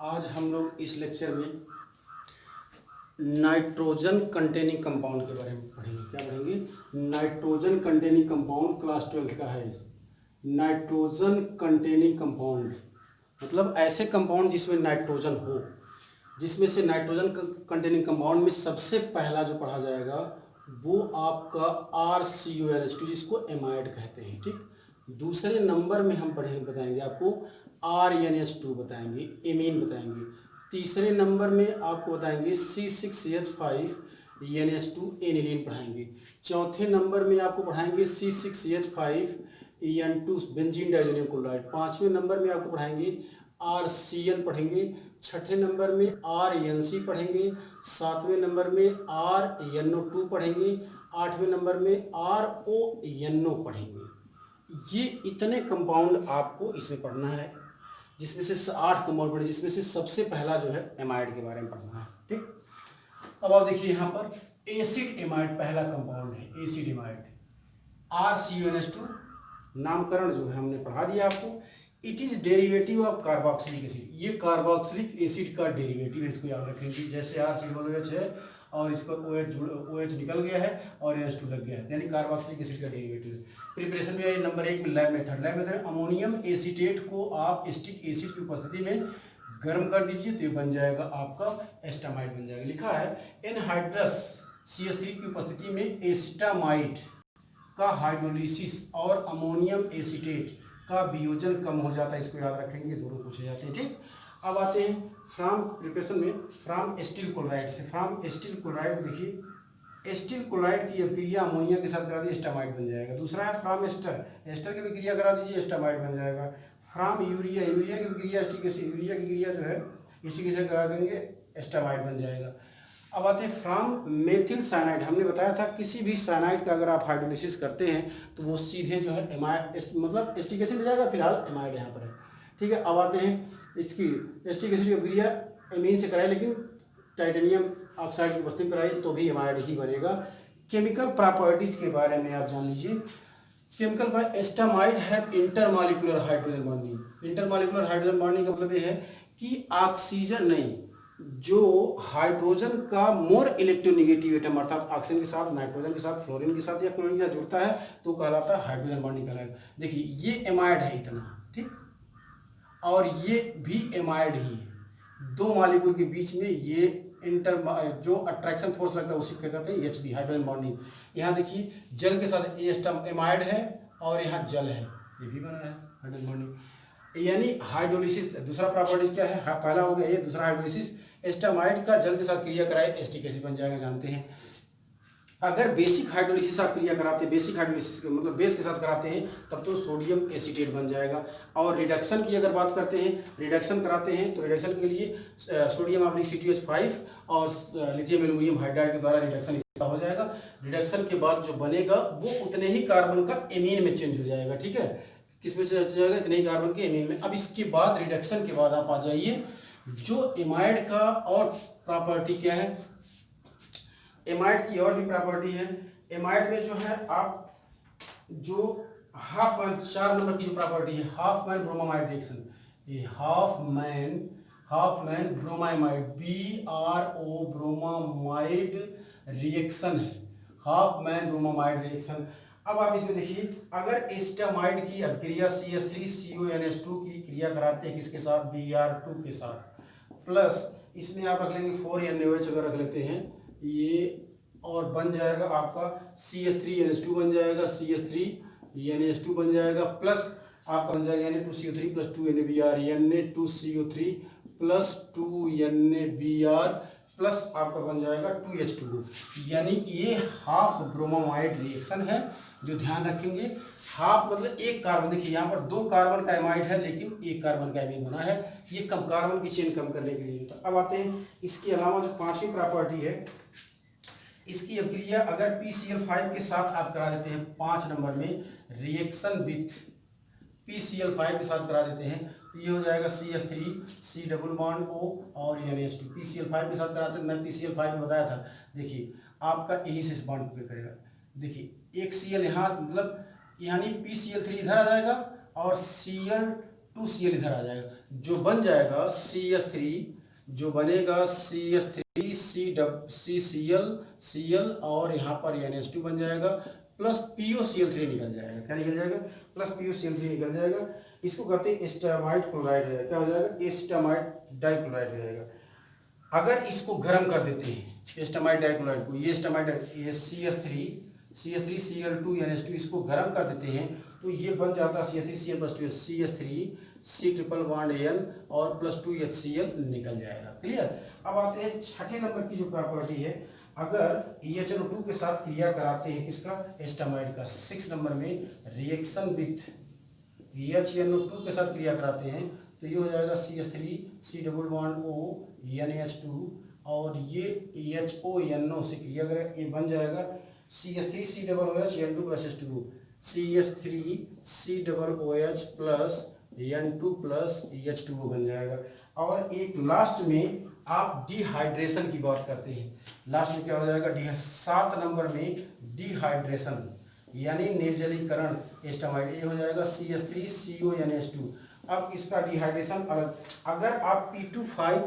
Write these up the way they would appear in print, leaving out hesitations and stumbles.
आज हम लोग इस लेक्चर में नाइट्रोजन कंटेनिंग कंपाउंड के बारे में पढ़ेंगे। क्या पढ़ेंगे? नाइट्रोजन कंटेनिंग कंपाउंड, क्लास 12 का है। नाइट्रोजन कंटेनिंग कंपाउंड मतलब ऐसे कंपाउंड जिसमें नाइट्रोजन हो, जिसमें से नाइट्रोजन कंटेनिंग कंपाउंड में सबसे पहला जो पढ़ा जाएगा वो आपका RCONH2 जिसको एमाइड कहते हैं। ठीक, दूसरे नंबर में हम बताएंगे आपको RNH2 बताएंगे, एमीन बताएंगे। तीसरे नंबर में आपको बताएंगे C6H5NH2 एनिलीन पढ़ाएंगे। चौथे नंबर में आपको पढ़ाएंगे C6H5En2 बेंजीन डाइजोनियम क्लोराइड। पाँचवें नंबर में आपको पढ़ाएंगे RCN पढ़ेंगे। छठे नंबर में RNC पढ़ेंगे। सातवें नंबर में RNO2 पढ़ेंगे। आठवें नंबर में RONO पढ़ेंगे। ये इतने कंपाउंड आपको इसमें पढ़ना है, जिसमें से 8 कंपाउंड पढ़े, जिसमें से सबसे पहला जो है एमाइड के बारे में पढ़ना है। ठीक, अब आप देखिए यहाँ पर एसिड एमाइड पहला कंपाउंड है, एसिड एमाइड RCONH2। नामकरण जो है हमने पढ़ा दिया आपको। It is derivative of carboxylic acid. ये कार्बोक्सिलिक एसिड का डेरिवेटिव है, इसको याद रखेंगे। जैसे RCOOH है और इसका OH निकल गया है और NH2 लग गया है, यानी कार्बोक्सिलिक एसिड का डेरिवेटिव है। प्रिपरेशन में नंबर 1 में लैब मेथड अमोनियम एसीटेट को आप एसिटिक एसिड की उपस्थिति में गर्म कर दीजिए तो ये बन जाएगा आपका एस्टामाइड बन जाएगा। लिखा है एनहाइड्रस CH3 की उपस्थिति में एसिटामाइड का हाइड्रोलिसिस और अमोनियम एसीटेट का वियोजन कम हो जाता है। इसको याद रखेंगे, दोनों पूछे जाते हैं। ठीक, अब आते हैं फ्रॉम प्रिपरेशन में फ्रॉम एस्टिल क्लोराइड से। फ्रॉम एस्टिल क्लोराइड देखिए, एस्टिल क्लोराइड की अभिक्रिया अमोनिया के साथ करा दी एस्टामाइड बन जाएगा। दूसरा है फ्रॉम एस्टर, एस्टर की अभिक्रिया करा दीजिए एस्टामाइड बन जाएगा। फ्रॉम यूरिया, यूरिया की अभिक्रिया एस्टिक एसिड, यूरिया की क्रिया जो है एस्टिक एसिड करा देंगे एस्टामाइड बन जाएगा। अब आते हैं फ्रॉम मेथिल साइनाइड। हमने बताया था किसी भी साइनाइड का अगर आप हाइड्रोलिसिस करते हैं तो वो सीधे जो है एमाइड मतलब एस्टिक एसिड हो जाएगा। फिलहाल एमाइड यहाँ पर है। ठीक है, अब आते हैं इसकी एस्टिक एसिड की अभिक्रिया एमीन से कराए, लेकिन टाइटेनियम ऑक्साइड की उपस्थिति में कराई तो भी एमाइड ही बनेगा। केमिकल प्रॉपर्टीज के बारे में आप जान लीजिए। केमिकल पर acetamide have intermolecular hydrogen bonding. Intermolecular hydrogen bonding का मतलब ये है कि ऑक्सीजन नहीं, जो हाइड्रोजन का मोर इलेक्ट्रोनेगेटिव एटम अर्थात ऑक्सीजन के साथ, नाइट्रोजन के साथ, फ्लोरीन के साथ या क्लोरीन के साथ जुड़ता है तो कहलाता है हाइड्रोजन बॉन्डिंग कहलाएगा। देखिए ये एमाइड है इतना, ठीक, और ये भी एमाइड ही है। दो मॉलिक्यूल के बीच में ये जो अट्रैक्शन फोर्स लगता है उसी को कहते हैं HB, हाइड्रोजन बॉन्डिंग। यहाँ देखिए जल के साथ एमाइड है और यहाँ जल है, ये भी बना है हाइड्रोजन बॉन्डिंग, यानी हाइड्रोलिसिस। दूसरा प्रॉपर्टी क्या है? पहला हो गया ये, दूसरा हाइड्रोलिसिस। एस्टामाइड का जल के साथ क्रिया कराए एस्टिक एसिड बन जाएगा, जानते हैं। अगर बेसिक हाइड्रोलिसिस आप क्रिया कराते हैं, बेसिक हाइड्रोलिसिस मतलब बेस के साथ कराते हैं, तब तो सोडियम एसीटेट बन जाएगा। और रिडक्शन की अगर बात करते हैं, रिडक्शन कराते हैं तो रिडक्शन के लिए सोडियम आप CTOH5 और लिथियम एल्यूमिनियम हाइड्राइड के द्वारा रिडक्शन इसका हो जाएगा। रिडक्शन के बाद जो बनेगा वो उतने ही कार्बन का एमीन में चेंज हो जाएगा। ठीक है, किस में चेंज हो जाएगा? इतने ही कार्बन के एमीन में। अब इसके बाद रिडक्शन के बाद आप आ जाइए जो एमाइड का और प्रॉपर्टी क्या है। एमाइड की और भी प्रॉपर्टी है। एमाइड में जो है आप जो हाफ मैन, 4 नंबर की जो प्रॉपर्टी है हाफ मैन ब्रोमामाइड रिएक्शन, ये half man bromamide BRO bromamide reaction है, हाफ मैन ब्रोमामाइड रिएक्शन। अब आप इसमें देखिए, अगर एस्टामाइड की अभिक्रिया CH3CONH2 की क्रिया कराते हैं किसके साथ? Br2 के साथ, प्लस इसमें आप रख लेंगे 4NaOH अगर रख लेते हैं ये, और बन जाएगा आपका CH3NH2 बन जाएगा, CH3NH2 बन जाएगा, प्लस आपका बन जाएगा Na2CO3 plus 2NaBr, Na2CO3 plus 2NaBr plus आपका बन जाएगा 2H2O। यानी ये हाफ ब्रोमामाइड रिएक्शन है, जो ध्यान रखेंगे। हाफ मतलब एक कार्बन, देखिए यहाँ पर 2 कार्बन का एमाइड है लेकिन 1 कार्बन का एमीन बना है, ये कम कार्बन की चेन कम करने के लिए होता है। अब आते हैं इसके अलावा जो 5वीं प्रॉपर्टी है, इसकी अभिक्रिया अगर PCl5 के साथ आप करा देते हैं 5 नंबर में, रिएक्शन विथ PCl5 के साथ करा देते हैं तो ये हो जाएगा CH3 C double bond O और NH2। PCl5 के साथ कराते हैं, मैं PCl5 में बताया था। देखिए आपका यही से इस बॉन्ड पे करेगा। देखिए एक Cl यहाँ मतलब यानी PCl3 इधर आ जाएगा और Cl2 2Cl इधर आ जाएगा, जो बन जाएगा CH3, जो बनेगा CH3 CCl और यहाँ पर NH2 बन जाएगा, प्लस POCl3 निकल जाएगा। क्या निकल जाएगा? प्लस POCl3 निकल जाएगा। इसको कहते हैं एस्टामाइड क्लोराइड हो जाएगा। क्या हो जाएगा? एस्टामाइड डाइक्लोराइड हो जाएगा। अगर इसको गर्म कर देते हैं एस्टामाइड डाइक्लोराइड को, ये एस्टामाइड ये CH3 Cl2 NH2, इसको गर्म कर देते हैं तो ये बन जाता है CH3 Cl+2 CH3 C triple bond N और प्लस 2HCl निकल जाएगा। क्लियर? अब आते हैं छठे नंबर की जो प्रॉपर्टी है, अगर HNO2 के साथ क्रिया कराते हैं किसका? एस्टामाइड का। 6 नंबर में रिएक्शन विथ HNO2 के साथ क्रिया कराते हैं तो ये हो जाएगा CH3 C double bond O NH2 और ये HONO से क्रिया करेगा, ये बन जाएगा CH3 C double OH N2 plus H2O, CH3 C double OH plus N2 plus H2O बन जाएगा। और एक लास्ट में आप डिहाइड्रेशन की बात करते हैं, लास्ट में क्या हो जाएगा? 7 नंबर में डिहाइड्रेशन यानी निर्जलीकरण एस्टामाइड, ये हो जाएगा CH3 CONH2। अब इसका डिहाइड्रेशन अलग, अगर आप P2O5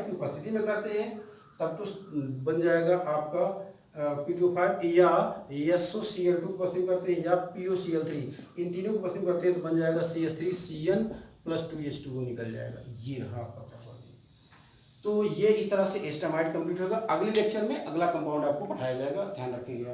की उपस्थिति में करते हैं तब तो बन जाएगा आपका P2O5, या SOCl2 की उपस्थिति में करते हैं या POCl3, इन तीनों की उपस्थिति में करते हैं तो बन जाएगा CH3CN प्लस 2H2O निकल जाएगा। ये रहा आपका प्रॉपर्टी। तो ये इस तरह से एस्टामाइड कंप्लीट होगा। अगले लेक्चर में अगला कंपाउंड आपको पढ़ाया जाएगा, ध्यान रखिएगा।